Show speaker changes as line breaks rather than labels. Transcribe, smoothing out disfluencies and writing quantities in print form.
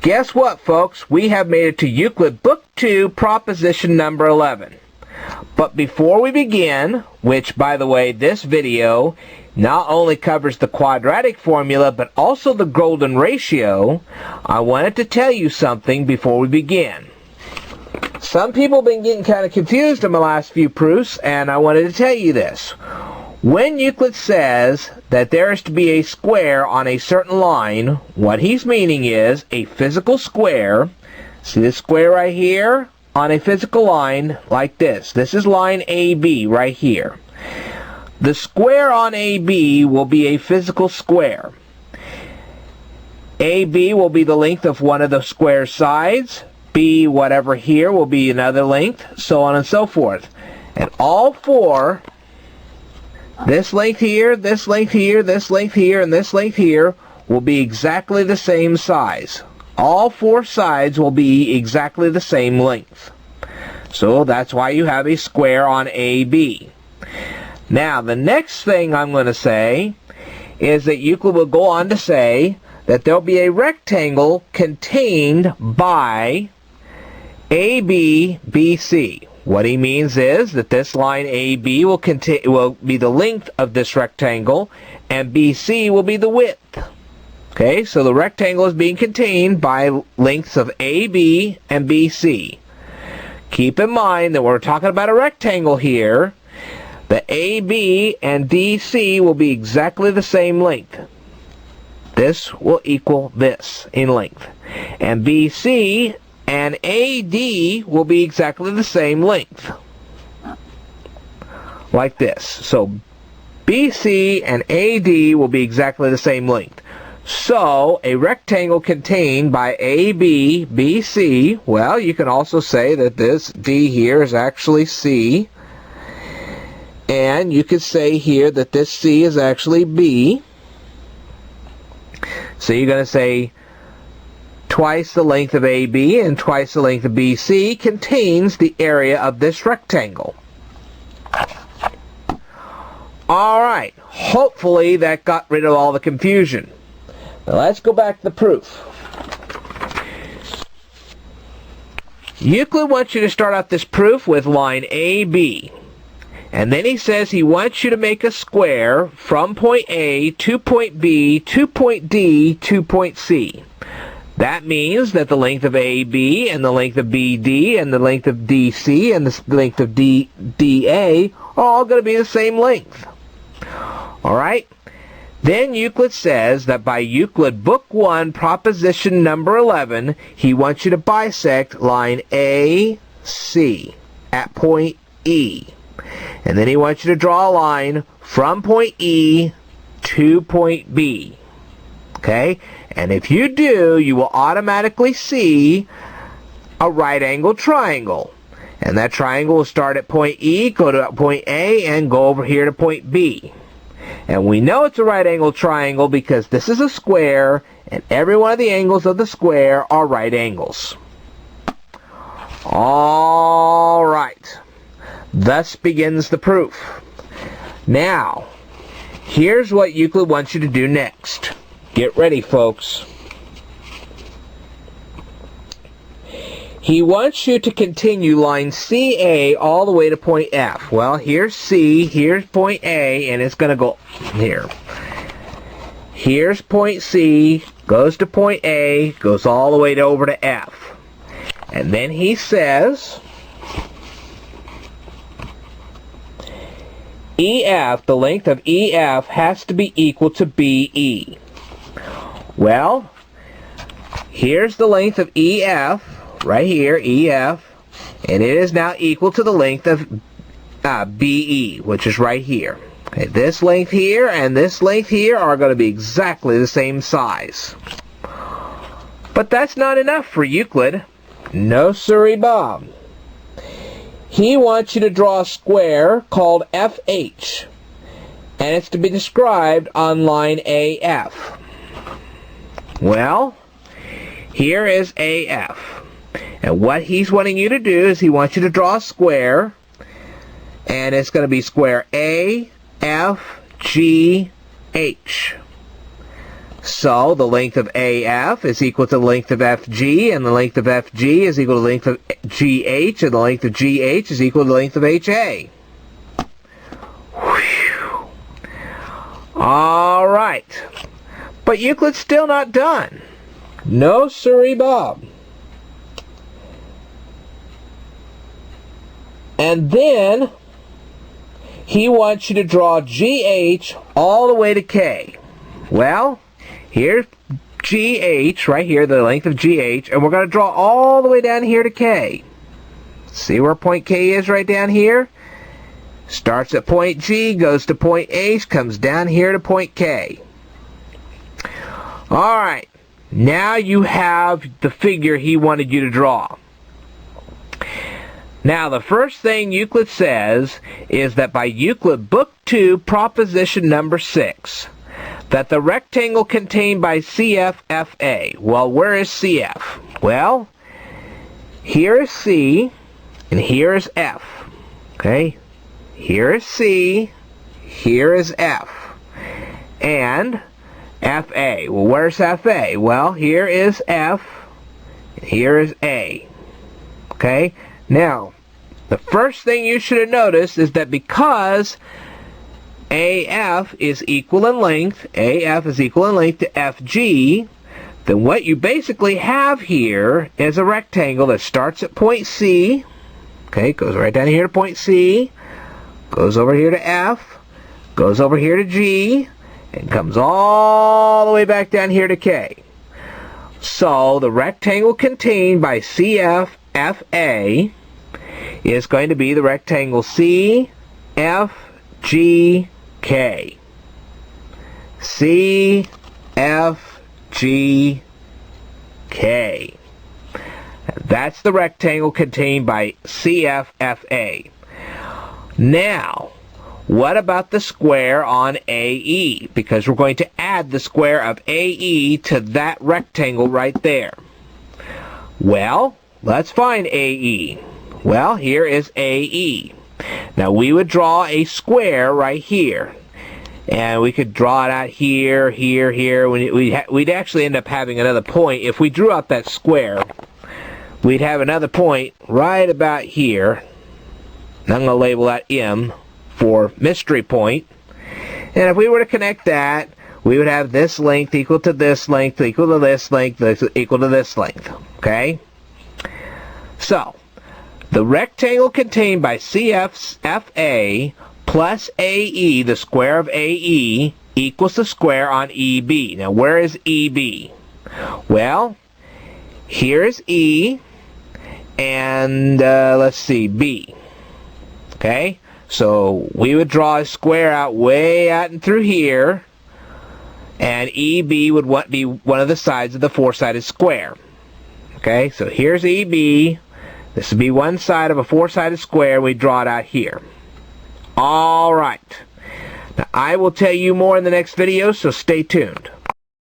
Guess what, folks? We have made it to Euclid Book 2, proposition number 11. But before we begin, which, by the way, this video not only covers the quadratic formula, but also the golden ratio, I wanted to tell you something before we begin. Some people have been getting kind of confused in my last few proofs, and I wanted to tell you this. When Euclid says that there is to be a square on a certain line, what he's meaning is a physical square. See this square right here? On a physical line like this. This is line AB right here. The square on AB will be a physical square. AB will be the length of one of the square sides. B, whatever here, will be another length, so on and so forth. And all four, this length here, this length here, this length here, and this length here, will be exactly the same size. All four sides will be exactly the same length. So that's why you have a square on AB. Now, the next thing I'm going to say is that Euclid will go on to say that there'll be a rectangle contained by AB, BC. What he means is that this line AB will be the length of this rectangle, and BC will be the width. Okay, so the rectangle is being contained by lengths of AB and BC. Keep in mind that we're talking about a rectangle here. The AB and DC will be exactly the same length. This will equal this in length. And BC and AD will be exactly the same length. Like this. So BC and AD will be exactly the same length. So a rectangle contained by AB, BC, well, you can also say that this D here is actually C. And you could say here that this C is actually B. So you're going to say twice the length of AB and twice the length of BC contains the area of this rectangle. Alright, hopefully that got rid of all the confusion. Now let's go back to the proof. Euclid wants you to start out this proof with line AB. And then he says he wants you to make a square from point A to point B to point D to point C. That means that the length of AB and the length of BD and the length of DC and the length of DA are all going to be the same length. Alright? Then Euclid says that by Euclid Book 1, proposition number 11, he wants you to bisect line AC at point E. And then he wants you to draw a line from point E to point B. Okay? And if you do, you will automatically see a right-angled triangle. And that triangle will start at point E, go to point A, and go over here to point B. And we know it's a right-angled triangle because this is a square, and every one of the angles of the square are right angles. All right. Thus begins the proof. Now, here's what Euclid wants you to do next. Get ready, folks. He wants you to continue line CA all the way to point F. Well, here's C, here's point A, and it's going to go here. Here's point C, goes to point A, goes all the way over to F. And then he says EF, the length of EF, has to be equal to BE. Well, here's the length of EF, right here, EF, and it is now equal to the length of BE, which is right here. Okay, this length here and this length here are going to be exactly the same size. But that's not enough for Euclid. No siree, Bob. He wants you to draw a square called FH, and it's to be described on line AF. Well, here is AF. And what he's wanting you to do is he wants you to draw a square, and it's going to be square AFGH. So the length of AF is equal to the length of FG, and the length of FG is equal to the length of GH, and the length of GH is equal to the length of HA. Whew. All right. But Euclid's still not done. No siree, Bob. And then he wants you to draw GH all the way to K. Well, here's GH right here, the length of GH, and we're going to draw all the way down here to K. See where point K is right down here? Starts at point G, goes to point H, comes down here to point K. Alright, now you have the figure he wanted you to draw. Now, the first thing Euclid says is that by Euclid Book 2, proposition number 6, that the rectangle contained by CFFA. Well, where is CF? Well, here is C, and here is F. Okay? Here is C, here is F. And FA. Well, where's FA? Well, here is F, and here is A. Okay? Now, the first thing you should have noticed is that because AF is equal in length to FG, then what you basically have here is a rectangle that starts at point C, okay, goes right down here to point C, goes over here to F, goes over here to G, and comes all the way back down here to K. So the rectangle contained by CFFA is going to be the rectangle CFGK. CFGK. That's the rectangle contained by CFFA. Now, what about the square on AE? Because we're going to add the square of AE to that rectangle right there. Well, let's find AE. Well, here is AE. Now, we would draw a square right here. And we could draw it out here, here, here. We'd actually end up having another point. If we drew out that square, we'd have another point right about here. And I'm going to label that M for mystery point. And if we were to connect that, we would have this length equal to this length, equal to this length, equal to this length. Okay? So, the rectangle contained by CFFA plus AE, the square of AE, equals the square on EB. Now, where is EB? Well, here's E, and let's see, B. Okay? So, we would draw a square out way out and through here, and EB would be one of the sides of the four-sided square. Okay? So, here's EB. This would be one side of a four-sided square. We draw it out here. All right. Now, I will tell you more in the next video, so stay tuned.